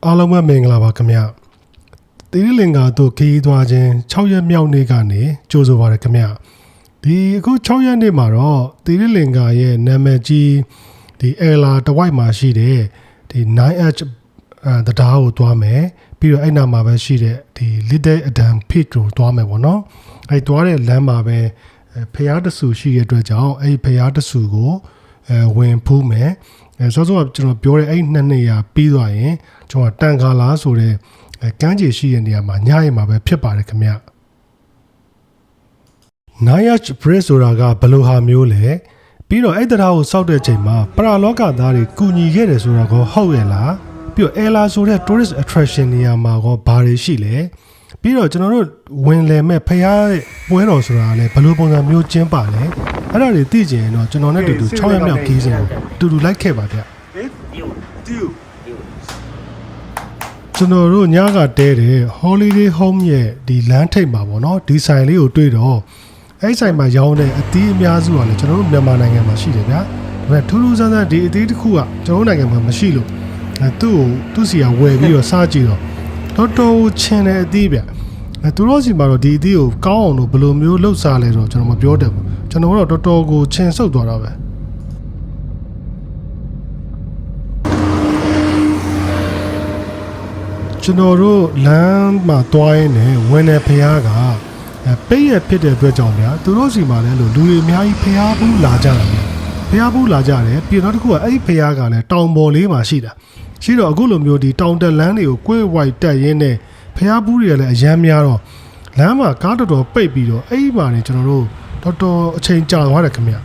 အားလုံးပဲမင်္ဂလာပါခင်ဗျ။တိရိလင်္ကာတို့ခရီးသွားခြင်း6ရက်မြောက်နေ့ကနေကြိုဆိုပါရခင်ဗျ။ဒီအခု6ရက်နေ့မှာတော့တိရိလင်္ကာရဲ့နာမည်ကြီးဒီအဲလာတဝိုက်မှာရှိတဲ့ဒီ 9H တရားကိုသွားမယ်။ပြီးတော့အဲ့နာမှာပဲရှိတဲ့ဒီ Little Adam Pit ကိုသွားမယ်ပေါ့နော်။အဲ့သွားတဲ့လမ်းမှာပဲဖျားတဆူရှိတဲ့အတွက်ကြောင့်အဲ့ဖျားတဆူကိုဝင်ဖူးမယ်။စောစောကကျွန်တော်ပြောတဲ့အဲ့2နေရာပြီးသွားရင်ကျွန်တော်တန်ခါလာဆိုတဲ့ကမ်းခြေရှိတဲ့နေရာမှာညရင်မှာပဲဖြစ်ပါတယ်ခင်ဗျ။ Nayach Bridge ဆိုတာကဘယ်လိုဟာမျိုးလဲပြီးတော့အဲ့တရားကိုစောက်တဲ့ချိန်မှာပရာလောကသားတွေကူညီခဲ့တယ်ဆိုတာကိုဟုတ်ရဲ့လားပြီးတော့ Ella ဆိုတဲ့ tourist attraction နေရာမှာကောဘာတွေရှိလဲပြီးတော့ကျွန်တော်တို့ဝင်လည်မဲ့ဖျားတဲ့ပွဲတော်ဆိုတာလည်းဘယ်လိုပုံစံမျိုးကျင်းပါလဲအဲ့ဒါတွေသိကြရင်တော့ကျွန်တော်နဲ့တူတူ6ရက်မြောက်ခီးစဉ်ကိုတူတူလိုက်ခဲ့ပါဗျကျွန်တော်တို့ညကတဲတဲ့ Holiday Home ရဲ့ဒီလမ်းထိပ်မှာပေါ့နော်ဒီဆိုင်လေးကိုတွေ့တော့အဲ့ဆိုင်မှာရောင်းတဲ့အသီးအများစုကလည်းကျွန်တော်တို့မြန်မာနိုင်ငံမှာရှိတယ်ဗျာဒါပေမဲ့ထူးထူးဆန်းဆန်းဒီအသီးတစ်ခုကကျွန်တော်တို့နိုင်ငံမှာမရှိလို့သူ့စီကဝယ်ပြီးတော့စားကြည့်တော့တော်ချင်းတဲ့အသီးဗျသူတို့စီမှာတော့ဒီအသီးကိုကောင်းအောင်လို့ဘယ်လိုမျိုးလှုပ်စားလဲတော့ကျွန်တော်မပြောတတ်ဘူးကျွန်တော်တို့တော်ကိုချင်းဆုပ်သွားတာပဲကျွန်တော်တို့လမ်းမှာတွားရင်းနဲ့ဝင်နေဖျားကပိတ်ရဖြစ်တဲ့အတွက်ကြောင့်ဗျာသူတို့စီမှာလည်းလူတွေအများကြီးဖျားဘူးလာကြတာဗျဖျားဘူးလာကြတယ်ပြီးတော့တစ်ခုကအဲ့ဒီဖျားကလည်းတောင်ပေါ်လေးမှာရှိတာရှိတော့အခုလိုမျိုးဒီတောင်တက်လမ်းတွေကိုကွဲဝိုက်တက်ရင်းနဲ့ဖျားဘူးတွေကလည်းအရမ်းများတော့လမ်းမှာကားတော်ပိတ်ပြီးတော့အဲ့ဒီမှာနေကျွန်တော်တို့တော်အချိန်ကြာသွားတယ်ခင်ဗျ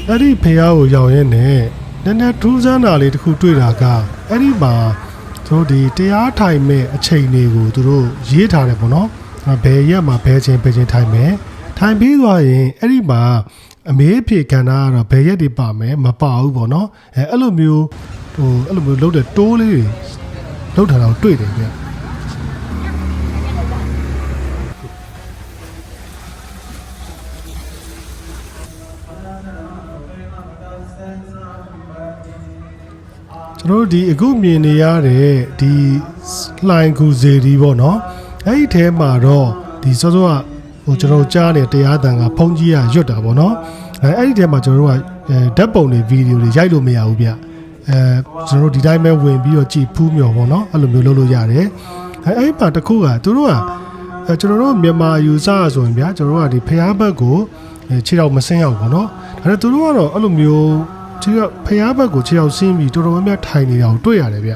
အဲ့ဒီဖျားကိုရောက်ရင်းနဲ့နည်းနည်းထူးဆန်းတာလေးတစ်ခုတွေ့တာကအဲ့ဒီမှာသူတို့ဒီတရားထိုင်မဲ့အချိန်တွေကိုသူတို့ရေးထားတယ်ပေါ့နော်ဘယ်ရက်မှာဘယ်ချိန်ထိုင်မယ်ထိုင်ပြီးသွားရင်အဲ့ဒီမှာအမေးဖြေခံတာကတော့ဘယ်ရက်တွေပါမယ်မပါဘူးပေါ့နော်အဲ့လိုမျိုးလုပ်တဲ့တိုးလေးတွေလုပ်ထားတာကိုတွေ့တယ်ဗျကျွန်တော်ဒီအခုမြင်နေရတဲ့ဒီလှိုင်ကူစေဒီပေါ့နော်အဲ့ဒီထဲမှာတော့ဒီစောစောကကျွန်တော်ကြားနေတရားတန်ကဖုန်းကြီးကရွတ်တာပေါ့နော်အဲ့ဒီထဲမှာကျွန်တော်တို့ကဓာတ်ပုံတွေဗီဒီယိုတွေရိုက်လို့မရဘူးဗျကျွန်တော်တို့ဒီတိုင်းပဲဝင်ပြီးတော့ကြည်ဖူးမြော်ပေါ့နော်အဲ့လိုမျိုးလုပ်လို့ရတယ်အဲ့မှာတစ်ခုကသူတို့ကကျွန်တော်တို့မြန်မာယူဆဆိုရင်ဗျာကျွန်တော်တို့ကဒီဖျားဘက်ကိုခြေထောက်မဆင်းရောက်ပေါ့နော်ဒါပေမဲ့သူတို့ကတော့အဲ့လိုမျိုးခြေထောက်ဖျားဘက်ကိုခြေထောက်ဆင်းပြီးတော်တော်များများထိုင်နေတာကိုတွေ့ရတယ်ဗျ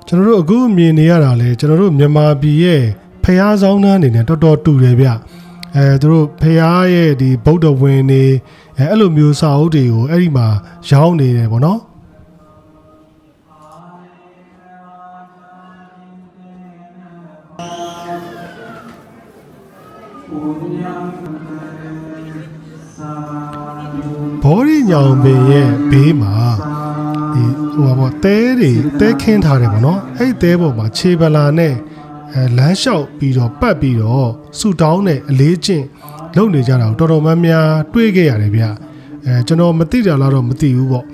ကျွန်တော်တို့အခုမြင်နေရတာလေကျွန်တော်တို့မြန်မာပြည်ရဲ့ဖျားဆောင်နှန်းအနေနဲ့တော်တော်တူတယ်ဗျသူတို့ဖျားရဲ့ဒီဗုဒ္ဓဝင်နေအဲ့လိုမျိုးစာအုပ်တွေကိုအဲ့ဒီမှာရောင်းနေတယ်ပေါ့နော်ဘောရီညောင်ပင်ရဲ့ဘေးမှာဒီတဲခင်းထားတယ်ပေါ့နော်အဲ့တဲပေါ်မှာခြေပလာနဲ့လမ်းလျှောက်ပြီးတော့ပတ်ပြီးတော့ဆူတောင်းနဲ့အလေးကျင့်လုပ်နေကြတာကိုတော်တော်များများတွေ့ခဲ့ရတယ်ဗျကျွန်တော်မသိတာလားတော့မသိဘူးပေါ့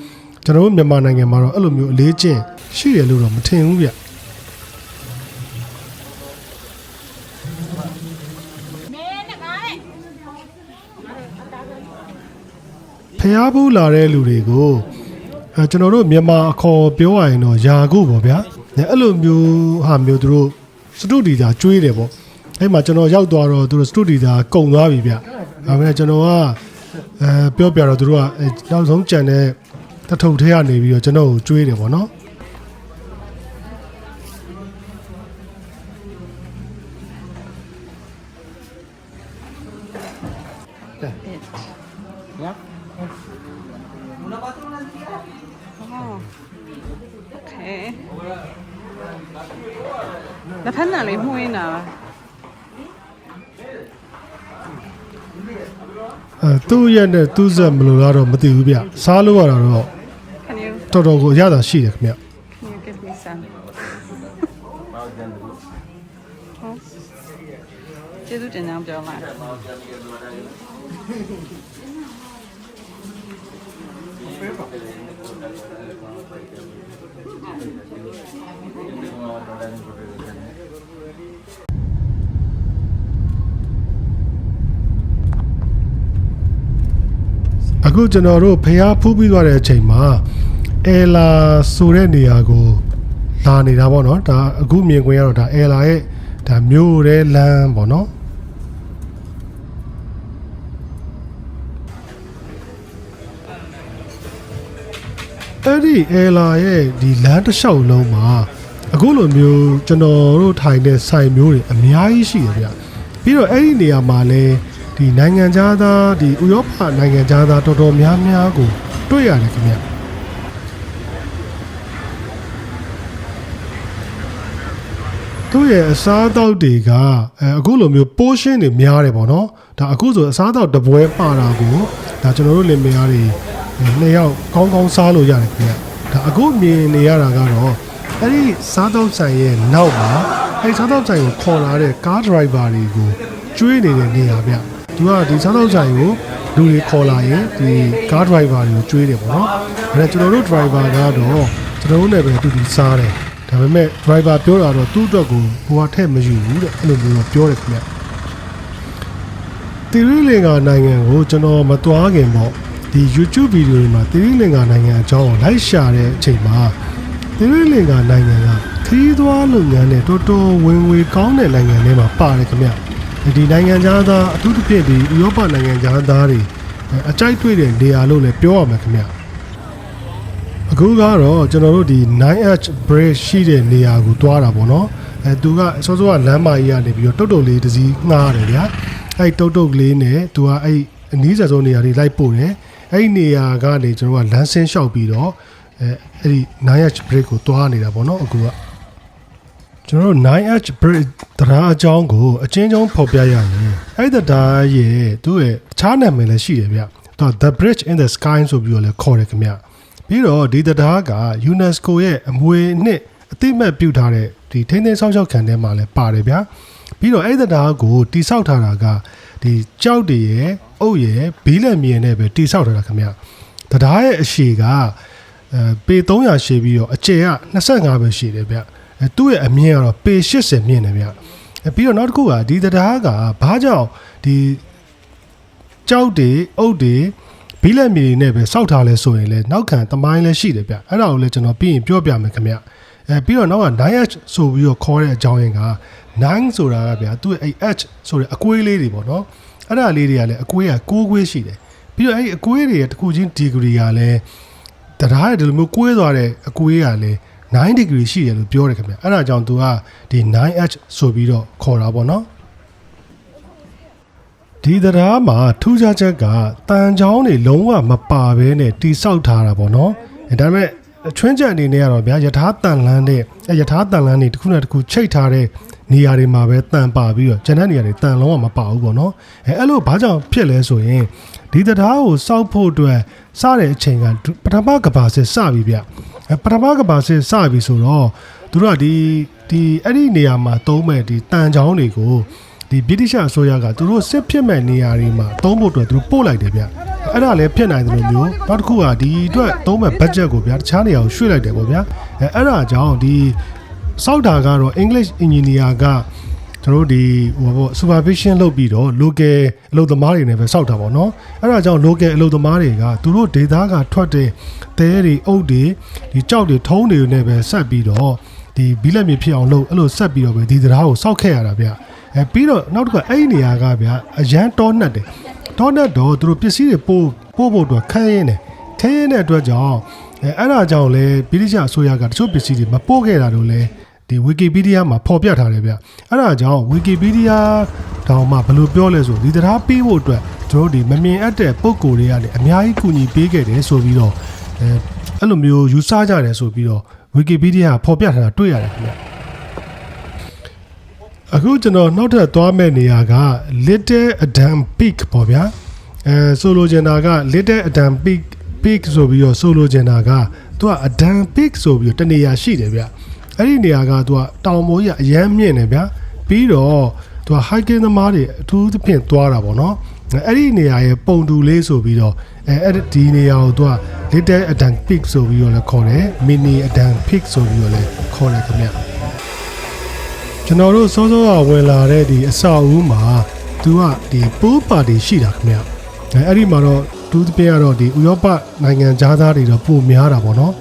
ကျွန်တော်တို့မြန်မာနိုင်ငံမှာတော့အဲ့လိုမျိုးအလေးကျင့်ရှိတယ်လို့တော့မထင်ဘူးဗျဖျားဘူးလာတဲ့လူတွေကိုကျွန်တော်တို့မြန်မာအခေါ်ပြောရရင်တော့ယာကုပေါ့ဗျာအဲ့လိုမျိုးဟာမျိုးသူတို့စတူဒီတာကျွေးတယ်ပေါ့အဲ့မှာကျွန်တော်ရောက်သွားတော့သူတို့စတူဒီတာကုန်သွားပြီဗျဒါပေမဲ့ကျွန်တော်ကပြောပြတော့သူတို့ကနောက်ဆုံးကြံတဲ့တထုပ်ထဲကနေပြီးတော့ကျွန်တော်ကိုကျွေးတယ်ပေါ့နော်လက်ဖက်နံလေးမှုင်းတာသူ့ရဲ့နဲ့သူ့ဆက်မလို့တော့မသိဘူးဗျစားလို့ရတာတော့တော်တော်ကိုအရသာရှိတယ်ခင်ဗျ Can you give me some? ကျေးဇူးတင်ကြောင်းပြော ကျော်မှာအခုကျွန်တော်တို့ဖျားဖူးပြီးသွားတဲ့အချိန်မှာအဲလာဆိုတဲ့နေရာကိုလာနေတာပေါ့နော်ဒါအခုမြင်ခွင့်ရတော့ဒါအဲလာရဲ့ဒါမျိုးရဲလမ်းပေါ့နော်အဲ့ဒီအဲလာရဲ့ဒီလမ်းတစ်လျှောက်လုံးမှာအခုလိုမျိုးကျွန်တော်တို့ထိုင်တဲ့ဆိုင်မျိုးတွေအများကြီးရှိတယ်ဗျပြီးတော့အဲ့ဒီနေရာမှာလဲဒီနိုင်ငံသားဒီဥရောပနိုင်ငံသားတော်တော်များများကိုတွေ့ရတယ်ခင်ဗျသူ့ရဲ့အစားအသောက်တွေကအခုလိုမျိုးပိုးရှင်းတွေများတယ်ပေါ့နော်ဒါအခုဆိုအစားအသောက်တပွဲပါတာကိုဒါကျွန်တော်တို့လင်မယားတွေနှစ်ယောက်ကောင်းကောင်းစားလို့ရတယ်ခင်ဗျဒါအခုမြင်နေရတာကတော့အဲ့ဒီစားသောက်ဆိုင်ရဲ့နောက်မှာအဲ့စားသောက်ဆိုင်ကိုခေါ်လာတဲ့ကားဒရိုက်ဘာတွေကိုကျွေးနေတဲ့နေရာဗျသူကဒီစားသောက်ဆိုင်ကိုလူတွေခေါ်လာရင်ဒီကားဒရိုက်ဘာတွေကိုကျွေးတယ်ပေါ့နော်ဒါကျွန်တော်တို့ဒရိုက်ဘာကတော့ကျွန်တော်တို့လည်းပဲတူစားတယ်ဒါပေမဲ့ driver ပြောတာတော့သူ့အတွက်ကိုဟိုကထည့်မယူဘူးတဲ့အဲ့လိုမျိုးပြောတယ်ခင်ဗျတီရီလင်္ကာနိုင်ငံကိုကျွန်တော်မသွားခင်ပေါ့ဒီ YouTube ဗီဒီယိုတွေမှာတီရီလင်္ကာနိုင်ငံအကြောင်းကိုလိုက်ရှာတဲ့အချိန်မှာတီရီလင်္ကာနိုင်ငံကခရီးသွားလုပ်ငန်းနဲ့တော်တော်ဝင်ငွေကောင်းတဲ့နိုင်ငံတွေမှာပါတယ်ခင်ဗျဒီနိုင်ငံသားအထူးသဖြင့်ဒီဥရောပနိုင်ငံသားတွေအကြိုက်တွေ့တဲ့နေရာလို့လည်းပြောရမှာခင်ဗျအခုကတော့ကျွန်တော်တို့ဒီ 9H bridge ရှိတဲ့နေရာကိုတွားတာပေါ့နော်သူကစောစောကလမ်းမကြီးကနေပြီးတော့တုတ်တုတ်လေးတစ်စီးငှားတယ်ဗျာအဲ့တုတ်တုတ်လေးနဲ့သူကအဲ့အနီးစပ်ဆုံးနေရာတွေလိုက်ပို့တယ်အဲ့နေရာကနေကျွန်တော်ကလမ်းဆင်းလျှောက်ပြီးတော့အဲ့ဒီ 9H bridge ကိုတွားနေတာပေါ့နော်အခုကကျွန်တော်တို့ 9H bridge တရားအကြောင်းကိုအချင်းချင်းဖော်ပြရရင်အဲ့ဒီတရားရဲ့သူ့ရဲ့အခြားနာမည်လည်းရှိတယ်ဗျသူက The Bridge in the Sky ဆိုပြီးတော့လည်းခေါ်တယ်ခင်ဗျပြီးတော့ဒီတရားက UNESCO ရဲ့အမွေနှစ်အသိမှတ်ပြုထားတဲ့ဒီထိန်းသိမ်းဆောင်ရှောက်ခံထဲမှာလည်းပါတယ်ဗျာပြီးတော့အဲ့ဒီတရားကိုတိဆောက်ထားတာကဒီကြောက်တွေရဲ့အုတ်ရဲ့ဘီးလက်မြေနဲ့ပဲတိဆောက်ထားတာခင်ဗျတရားရဲ့အရှည်ကပေ300ရှည်ပြီးတော့အကျယ်က25ပဲရှိတယ်ဗျသူ့ရဲ့အမြင့်ကတော့ပေ80မြင့်တယ်ဗျပြီးတော့နောက်တစ်ခုကဒီတရားကဘာကြောင့်ဒီကြောက်တွေအုတ်တွေဘီလက်မီနဲ့ပဲစောက်ထားလဲဆိုရင်လည်းနောက်ခံသမိုင်းလည်းရှိတယ်ဗျအဲ့ဒါကိုလည်းကျွန်တော်ပြီးရင်ပြောပြမယ်ခင်ဗျပြီးတော့နောက်က 9H ဆိုပြီးတော့ခေါ်တဲ့အကြောင်းရင်းက9ဆိုတာကဗျသူ့ရဲ့အဲ့ H ဆိုတဲ့အကွေးလေးတွေပေါ့နော်အဲ့ဒါလေးတွေကလည်းအကွေးက6ကွေးရှိတယ်ပြီးတော့အဲ့အကွေးတွေရဲ့တစ်ခုချင်းဒီဂရီကလည်းတရားရဲ့ဒီလိုမျိုးကွေးသွားတဲ့အကွေးကလည်း9ဒီဂရီရှိတယ်လို့ပြောတယ်ခင်ဗျအဲ့ဒါကြောင့်သူကဒီ 9H ဆိုပြီးတော့ခေါ်တာပေါ့နော်ဒီတရားမှာထူးခြားချက်ကတန်ချောင်းတွေလုံးဝမပါဘဲနဲ့တိဆောက်ထားတာပေါ့နော်ဒါပေမဲ့ချွင်းချက်အနေနဲ့ကတော့ဗျာယထာတန်လန်းတဲ့ယထာတန်လန်းတွေတစ်ခုနဲ့တစ်ခုချိတ်ထားတဲ့နေရာတွေမှာပဲတန်ပါပြီးတော့ကျန်တဲ့နေရာတွေတန်လုံးဝမပါဘူးပေါ့နော်အဲ့လိုဘာကြောင့်ဖြစ်လဲဆိုရင်ဒီတရားကိုစောက်ဖို့အတွက်စတဲ့အချိန်ကပထမကဘာစစ်စပြီဗျပထမကဘာစစ်စပြီဆိုတော့သူတို့ကဒီအဲ့ဒီနေရာမှာသုံးမဲ့ဒီတန်ချောင်းတွေကိုဒီဗြိတိရှအစိုးရကသူတို့စစ်ဖြစ်မဲ့နေရာတွေမှာသုံးဖို့အတွက်သူတို့ပို့လိုက်တယ်ဗျအဲ့ဒါလည်းဖြစ်နိုင်တယ်လို့မျိုးနောက်တစ်ခုကဒီအတွက်သုံးမဲ့ budget ကိုဗျာတခြားနေရာကိုရွှေ့လိုက်တယ်ပေါ့ဗျာအဲ့ဒါကြောင့်ဒီစောက်တာကတော့ English engineer ကကျွန်တော်တို့ဒီsupervision လုပ်ပြီးတော့ local အလုပ်သမားတွေနဲ့ပဲစောက်တာပေါ့နော်အဲ့ဒါကြောင့် local အလုပ်သမားတွေကသူတို့ဒေသကထွက်တဲ့သဲတွေအုတ်တွေဒီကြောက်တွေထုံးတွေနဲ့ပဲဆက်ပြီးတော့ဒီဘီလက်မြေဖြစ်အောင်လုပ်အဲ့လိုဆက်ပြီးတော့ပဲဒီတရားကိုစောက်ခဲ့ရတာဗျပြီးတော့နောက်တစ်ခါအဲ့ဒီနေရာကဗျာအရန်တောနှက်တယ်တောနှက်တော့သူတို့ပစ္စည်းတွေပို့ဖို့အတွက်ခန်းရင်းတယ်ခန်းရင်းတဲ့အတွက်ကြောင့်အဲ့ဒါကြောင့်လဲဗြိတိရှအစိုးရကတချို့ပစ္စည်းတွေမပို့ခဲ့တာလို့လဲဒီ Wikipedia မှာဖော်ပြထားတယ်ဗျအဲ့ဒါကြောင့် Wikipedia တောင်မှဘယ်လိုပြောလဲဆိုဒီတရားပေးဖို့အတွက်တို့ဒီမမြင်အပ်တဲ့ပုံကိုယ်တွေကလည်းအများကြီးကူညီပေးခဲ့တယ်ဆိုပြီးတော့အဲ့လိုမျိုးယူဆကြတယ်ဆိုပြီးတော့ Wikipedia ဖော်ပြထားတာတွေ့ရတယ်ခင်ဗျအခုကျွန်တော်နောက်ထပ်သွားမဲ့နေရာက Little Adam Peak ပေါ့ဗျာဆိုလိုချင်တာက Little Adam Peak ဆိုပြီးတော့ဆိုလိုချင်တာကသူက Adam Peak ဆိုပြီးတော့တနေရာရှိတယ်ဗျအဲ့ဒီနေရာကသူကတောင်ပေါ်ကြီးအရမ်းမြင့်တယ်ဗျပြီးတော့ သူက hiking သမားတွေအထူးသဖြင့်သွားတာပေါ့နော်အဲ့ဒီနေရာရဲ့ပုံတူလေးဆိုပြီးတော့အဲ့ဒီနေရာကိုသူက Little Adam Peak ဆိုပြီးတော့လည်းခေါ်တယ် Mini Adam Peak ဆိုပြီးတော့လည်းခေါ်တယ်ခင်ဗျကျွန်တော်တို့စောစောကဝင်လာတဲ့ဒီအဆောက်အဦမှာသူကဒီ pool party ရှိတာခင်ဗျအဲ့ဒီမှာတော့သူသဖြင့်ကတော့ဒီဥရောပနိုင်ငံသားတွေတော့ပိုများတာပေါ့နော်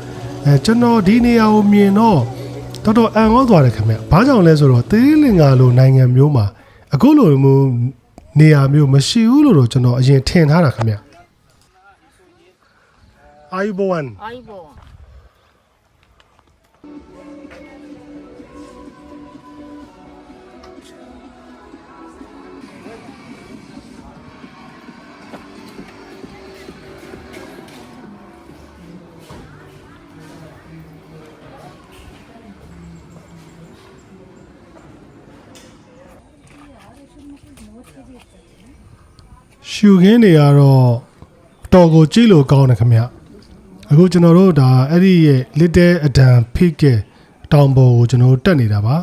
ကျွန်တော်ဒီနေရာကိုမြင်တော့တော်တော်အံ့ဩသွားတယ်ခင်ဗျဘာကြောင့်လဲဆိုတော့သီရိလင်္ကာလိုနိုင်ငံမျိုးမှာအခုလိုမျိုးနေရာမျိုးမရှိဘူးလို့တော့ကျွန်တော်အရင်ထင်ထားတာခင်ဗျအာယူဘဝန် Aibo. ရှူခင်းတွေကတော့တော်ကိုကြည့်လို့ကောင်းတယ်ခင်ဗျအခုကျွန်တော်တို့ဒါအဲ့ဒီရဲ့ Little Adam Peak ရဲ့တောင်ပေါ်ကိုကျွန်တော်တို့တက်နေတာပါ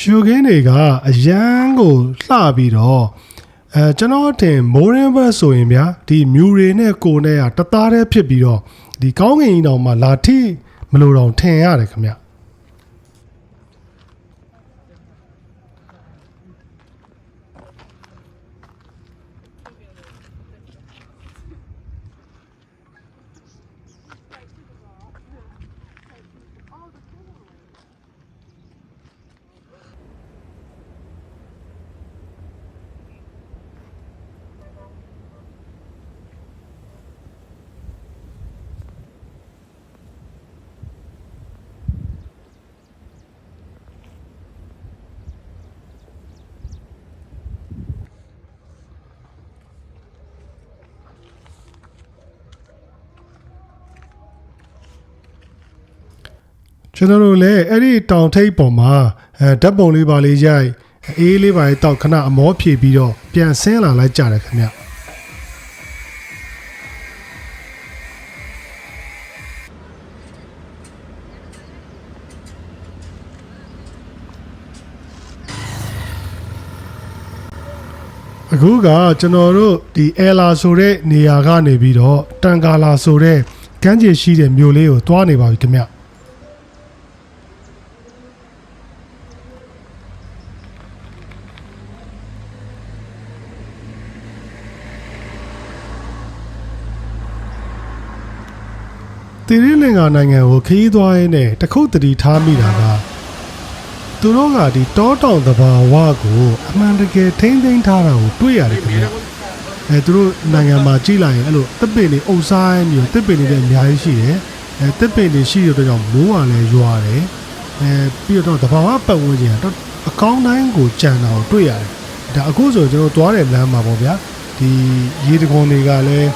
ရှူခင်းတွေကအရန်ကိုလှပြီးတော့ကျွန်တော်တင်မိုးရင်းဘက်ဆိုရင်ဗျာဒီမြူတွေနဲ့ကိုနဲ့ကတသားတည်းဖြစ်ပြီးတော့ဒီကောင်းကင်ကြီးတောင်မှလာထိမလို့တော့ထင်ရတယ်ခင်ဗျကျွန်တော်တို့လည်းအဲ့ဒီတောင်ထိပ်ပေါ်မှာဓာတ်ပုံလေးပါလေးရိုက်အေးလေးပါလေးတောက်ခဏအမောဖြေပြီးတော့ပြန်ဆင်းလာလိုက်ကြတယ်ခင်ဗျအခုကကျွန်တော်တို့ဒီအဲလာဆိုတဲ့နေရာကနေပြီးတော့တန်ကာလာဆိုတဲ့ကမ်းခြေရှိတဲ့မြို့လေးကိုတွားနေပါပြီခင်ဗျသီရိလင်္ကာနိုင်ငံကိုခရီးသွားရင်းနဲ့တခုတ်တတိထားမိတာကသူတို့ကဒီတောတောင်သဘာဝကိုအမှန်တကယ်ထိမ့်သိမ်းထားတာကိုတွေ့ရတယ်ခင်ဗျသူတို့နိုင်ငံမှာကြည့်လိုက်ရင်အဲ့လိုတစ်ပင်တွေအုပ်ဆိုင်မျိုးတစ်ပင်တွေလည်းအများကြီးရှိတယ်တစ်ပင်တွေရှိတဲ့အတွက်ကြောင့်မိုးကလည်းရွာတယ်ပြီးတော့သဘာဝပတ်ဝန်းကျင်ကအကောင်းတိုင်းကိုကြံတာကိုတွေ့ရတယ်ဒါအခုဆိုကျွန်တော်သွားတဲ့လမ်းမှာပေါ့ဗျာဒီရေတခွန်တွေကလည်း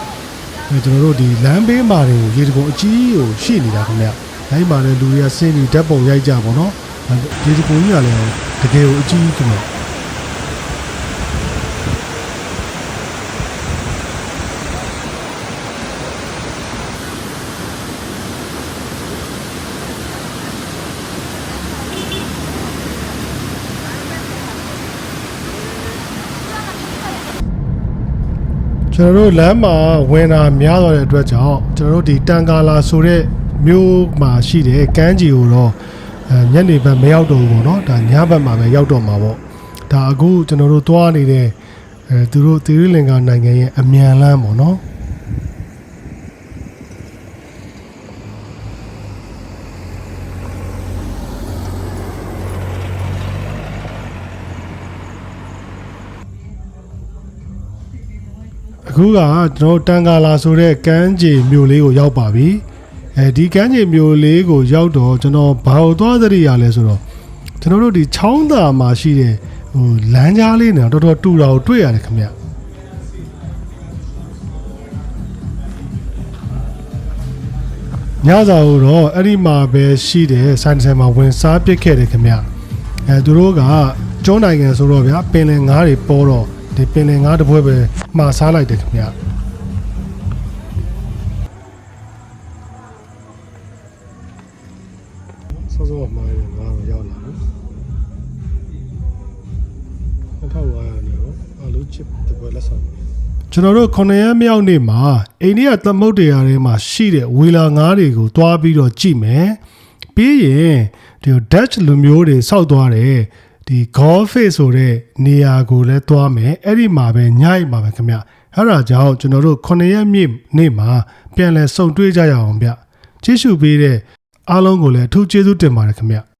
ကျွန်တော်တို့ဒီလမ်းဘေးမှာတွေကိုရေတကုံအကြီးကိုရှိနေတာခင်ဗျ။အဲဒီမှာလည်းလူတွေကဆင်းပြီးဓာတ်ပုံရိုက်ကြပါတော့။ရေတကုံကြီးကလည်းတကယ်ကိုအကြီးခင်ဗျ။ကျွန်တော်တို့လမ်းမှာဝင်တာများသွားတဲ့အတွက်ကြောင့်ကျွန်တော်တို့ဒီတန်ကာလာဆိုတဲ့မြို့မှာရှိတဲ့ကမ်းခြေကိုတော့ညနေဘက်မရောက်တော့ဘူးပေါ့နော်ဒါညဘက်မှာပဲရောက်တော့မှာပေါ့ဒါအခုကျွန်တော်တို့သွားနေတဲ့သူတို့သီရိလင်္ကာနိုင်ငံရဲ့အမြန်လမ်းပေါ့နော်အခုကကျွန်တော်တန်ကာလာဆိုတဲ့ကမ်းခြေမြို့လေးကိုရောက်ပါပြီဒီကမ်းခြေမြို့လေးကိုရောက်တော့ကျွန်တော်ဘာလို့သွားသတိရလဲဆိုတော့ ကျွန်တော်တို့ဒီချောင်းသာမှာရှိတဲ့ဟိုလမ်းကြားလေးနဲ့တော်တော်တူတာကိုတွေ့ရတယ်ခင်ဗျညစာကိုတော့အဲ့ဒီမှာပဲရှိတဲ့ဆိုင်ဆိုင်မှာဝင်စားပစ်ခဲ့တယ်ခင်ဗျသူတို့ကကျွန်းနိုင်ငံဆိုတော့ဗျာပင်လယ်ငါးတွေပေါ်တော့ဒီပင်လယ်ငါးတစ်ပွဲပဲမှာစားလိုက်တယ်ခင်ဗျစောစောမှာငါးတော့ရောက်လာနော်2500နေတော့အလူချစ်တစ်ပွဲလက်ဆောင်ကျွန်တော်တို့9ရက်မြောက်နေ့မှာအိန္ဒိယသမုဒ္ဒရာထဲမှာရှိတဲ့ဝေလာငါးတွေကိုတွားပြီးတော့ကြည့်မယ်ပြီးရင်ဒီ Dutch လူမျိုးတွေစောက်သွားတယ်ဒီ golf face ဆိုတဲ့နေရာကိုလည်းတွားမယ်အဲ့ဒီမှာပဲညအိပ်မှာပဲခင်ဗျအဲ့ဒါကြောင့်ကျွန်တော်တို့9ရက်နေ့မှာပြန်လည်စုံတွေ့ကြရအောင်ဗျကြည့်ရှုပေးတဲ့အားလုံးကိုလည်းအထူးကျေးဇူးတင်ပါတယ်ခင်ဗျ